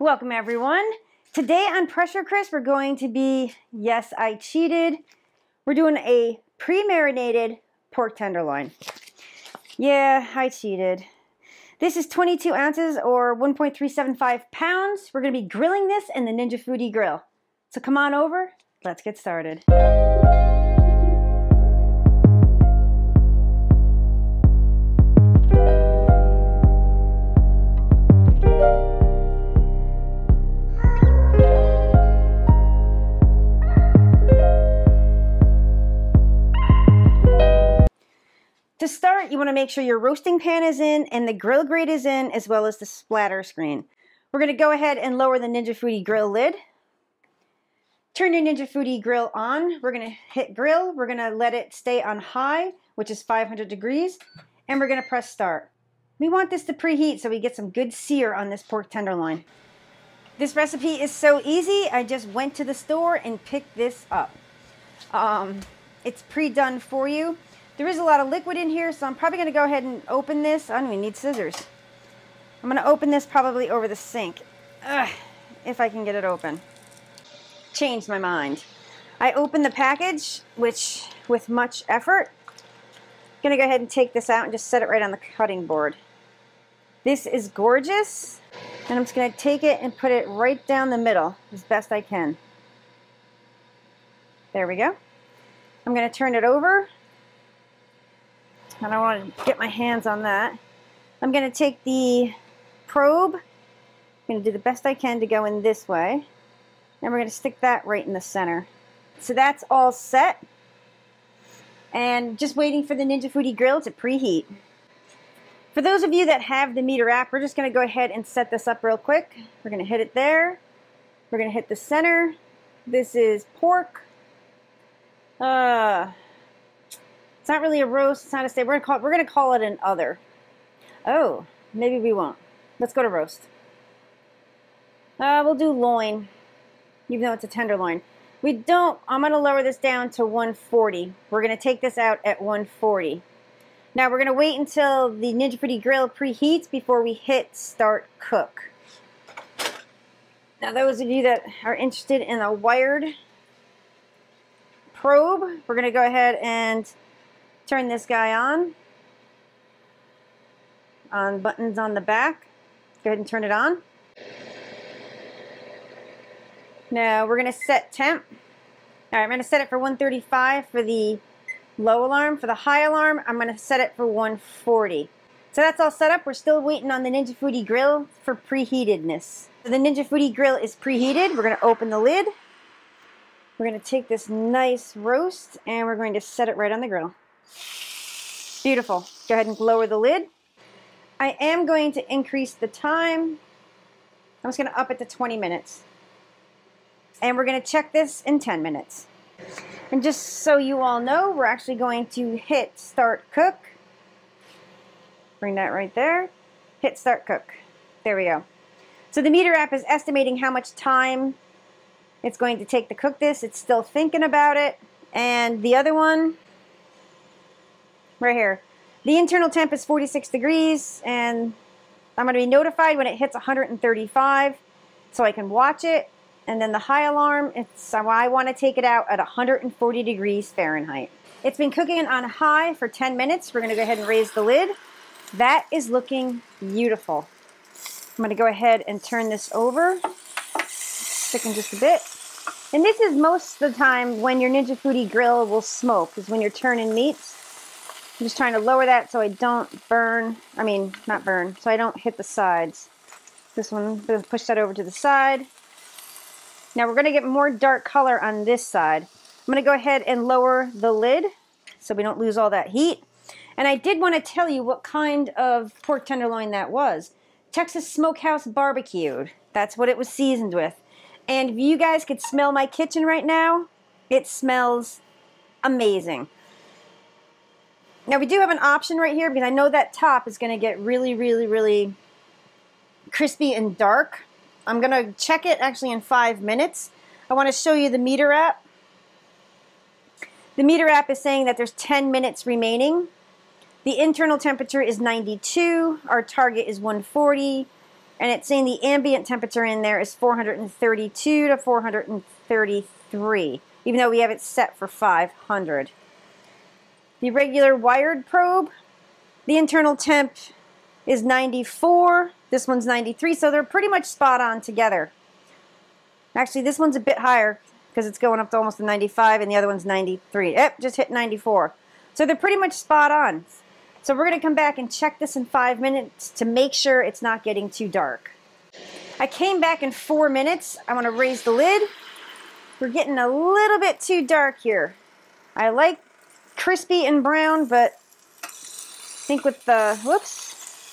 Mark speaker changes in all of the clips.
Speaker 1: Welcome everyone. Today on Pressure Crisp we're going to be, yes I cheated, we're doing a pre-marinated pork tenderloin. Yeah, I cheated. This is 22 ounces or 1.375 pounds. We're going to be grilling this in the Ninja Foodi Grill. So come on over, let's get started. To start, you want to make sure your roasting pan is in and the grill grate is in, as well as the splatter screen. We're going to go ahead and lower the Ninja Foodi Grill lid. Turn your Ninja Foodi Grill on. We're going to hit grill. We're going to let it stay on high, which is 500 degrees, and we're going to press start. We want this to preheat so we get some good sear on this pork tenderloin. This recipe is so easy. I just went to the store and picked this up. It's pre-done for you. There is a lot of liquid in here, so I'm probably going to go ahead and open this. I don't even need scissors. I'm going to open this probably over the sink. If I can get it open. Changed my mind. I opened the package, which with much effort. I'm going to go ahead and take this out and just set it right on the cutting board. This is gorgeous. And I'm just going to take it and put it right down the middle as best I can. There we go. I'm going to turn it over. I don't want to get my hands on that. I'm going to take the probe. I'm going to do the best I can to go in this way. And we're going to stick that right in the center. So that's all set. And just waiting for the Ninja Foodi Grill to preheat. For those of you that have the meter app, we're just going to go ahead and set this up real quick. We're going to hit it there. We're going to hit the center. This is pork. It's not really a roast, it's not a steak. We're gonna call it an other. Oh, maybe we won't. Let's go to roast. We'll do loin, even though it's a tenderloin. I'm gonna lower this down to 140. We're gonna take this out at 140. Now we're gonna wait until the Ninja Foodi Grill preheats before we hit start cook. Now those of you that are interested in a wired probe, we're gonna go ahead and turn this guy on buttons on the back. Go ahead and turn it on. Now we're going to set temp. All right, I'm going to set it for 135 for the low alarm. For the high alarm, I'm going to set it for 140. So that's all set up. We're still waiting on the Ninja Foodi Grill for preheatedness. So the Ninja Foodi Grill is preheated. We're going to open the lid. We're going to take this nice roast and we're going to set it right on the grill. Beautiful. Go ahead and lower the lid. I am going to increase the time. I'm just going to up it to 20 minutes. And we're going to check this in 10 minutes. And just so you all know, we're actually going to hit start cook. Bring that right there. Hit start cook. There we go. So the meter app is estimating how much time it's going to take to cook this. It's still thinking about it. And the other one, right here. The internal temp is 46 degrees, and I'm going to be notified when it hits 135 so I can watch it. And then the high alarm, I want to take it out at 140 degrees Fahrenheit. It's been cooking on high for 10 minutes. We're going to go ahead and raise the lid. That is looking beautiful. I'm going to go ahead and turn this over. Thicken just a bit. And this is most of the time when your Ninja Foodi Grill will smoke, is when you're turning meats. I'm just trying to lower that so I don't burn, not burn, so I don't hit the sides. This one, I'm going to push that over to the side. Now we're going to get more dark color on this side. I'm going to go ahead and lower the lid so we don't lose all that heat. And I did want to tell you what kind of pork tenderloin that was. Texas Smokehouse Barbecued. That's what it was seasoned with. And if you guys could smell my kitchen right now, it smells amazing. Now we do have an option right here because I know that top is going to get really, really, really crispy and dark. I'm going to check it actually in 5 minutes. I want to show you the meter app. The meter app is saying that there's 10 minutes remaining. The internal temperature is 92. Our target is 140. and it's saying the ambient temperature in there is 432 to 433, even though we have it set for 500. The regular wired probe, the internal temp is 94, this one's 93, so they're pretty much spot on together. Actually, this one's a bit higher because it's going up to almost 95, and the other one's 93. Yep, just hit 94. So they're pretty much spot on. So we're going to come back and check this in 5 minutes to make sure it's not getting too dark. I came back in 4 minutes. I want to raise the lid. We're getting a little bit too dark here. I like crispy and brown, but I think with the,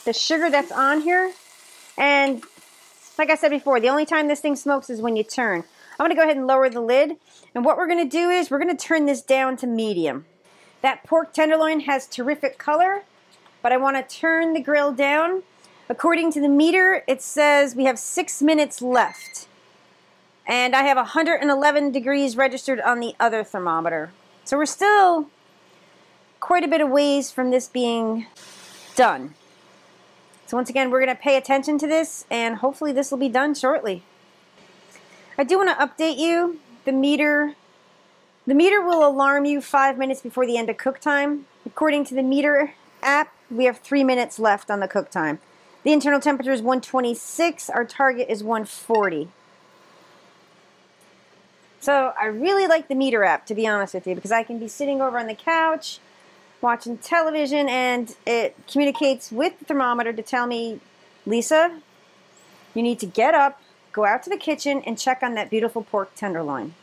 Speaker 1: the sugar that's on here, and like I said before, the only time this thing smokes is when you turn. I'm going to go ahead and lower the lid, and what we're going to do is we're going to turn this down to medium. That pork tenderloin has terrific color, but I want to turn the grill down. According to the meter, it says we have 6 minutes left. And I have 111 degrees registered on the other thermometer. So we're still quite a bit of ways from this being done. So once again, we're going to pay attention to this, and hopefully this will be done shortly. I do want to update you. The meter will alarm you 5 minutes before the end of cook time. According to the meter app, we have 3 minutes left on the cook time. The internal temperature is 126. Our target is 140. So I really like the meter app, to be honest with you, because I can be sitting over on the couch watching television, and it communicates with the thermometer to tell me, Lisa, you need to get up, go out to the kitchen, and check on that beautiful pork tenderloin.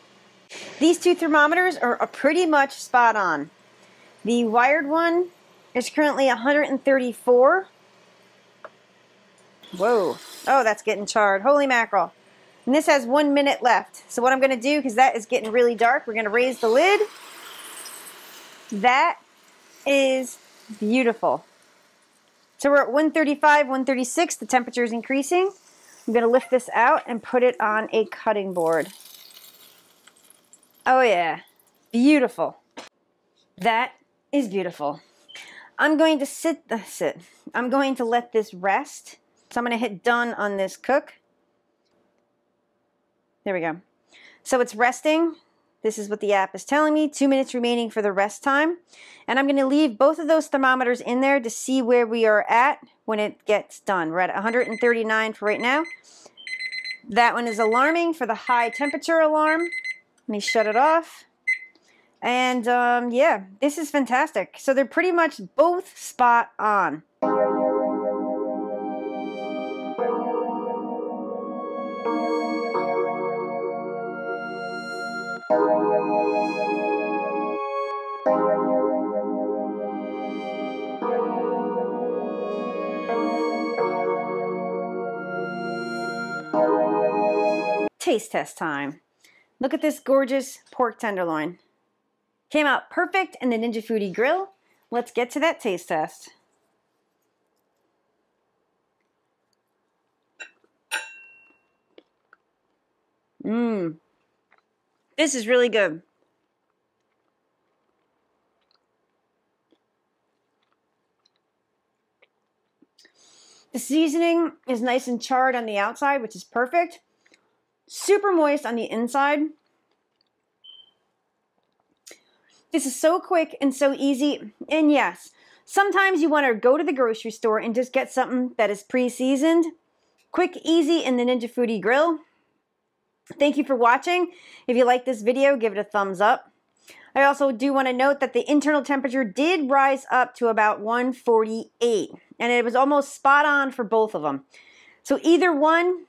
Speaker 1: These two thermometers are pretty much spot on. The wired one is currently 134. Whoa. Oh, that's getting charred. Holy mackerel. And this has 1 minute left. So what I'm going to do, because that is getting really dark, we're going to raise the lid. That is beautiful. So we're at 135, 136. The temperature is increasing. I'm going to lift this out and put it on a cutting board. Oh yeah, beautiful. That is beautiful. I'm going to I'm going to let this rest. So I'm going to hit done on this cook. There we go. So it's resting. This is what the app is telling me. 2 minutes remaining for the rest time. And I'm going to leave both of those thermometers in there to see where we are at when it gets done. We're at 139 for right now. That one is alarming for the high temperature alarm. Let me shut it off. And yeah, this is fantastic. So they're pretty much both spot on. Taste test time. Look at this gorgeous pork tenderloin. Came out perfect in the Ninja Foodi Grill. Let's get to that taste test. This is really good. The seasoning is nice and charred on the outside, which is perfect. Super moist on the inside. This is so quick and so easy. And yes, sometimes you want to go to the grocery store and just get something that is pre-seasoned. Quick, easy in the Ninja Foodi Grill. Thank you for watching. If you like this video, give it a thumbs up. I also do want to note that the internal temperature did rise up to about 148, and it was almost spot on for both of them. So either one,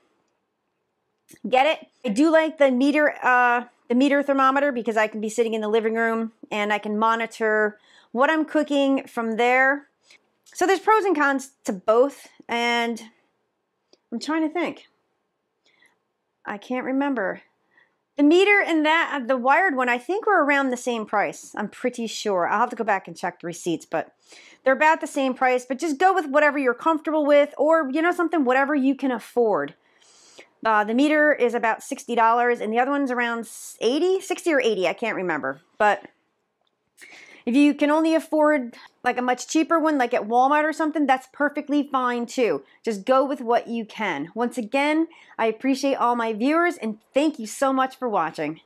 Speaker 1: get it. I do like the meter thermometer because I can be sitting in the living room and I can monitor what I'm cooking from there. So there's pros and cons to both, and I'm trying to think. I can't remember. The meter and the wired one, I think were around the same price. I'm pretty sure. I'll have to go back and check the receipts, but they're about the same price. But just go with whatever you're comfortable with, or you know something, whatever you can afford. The meter is about $60, and the other one's around 60 or 80. I can't remember, but If you can only afford like a much cheaper one, like at Walmart or something, that's perfectly fine too. Just go with what you can. Once again, I appreciate all my viewers and thank you so much for watching.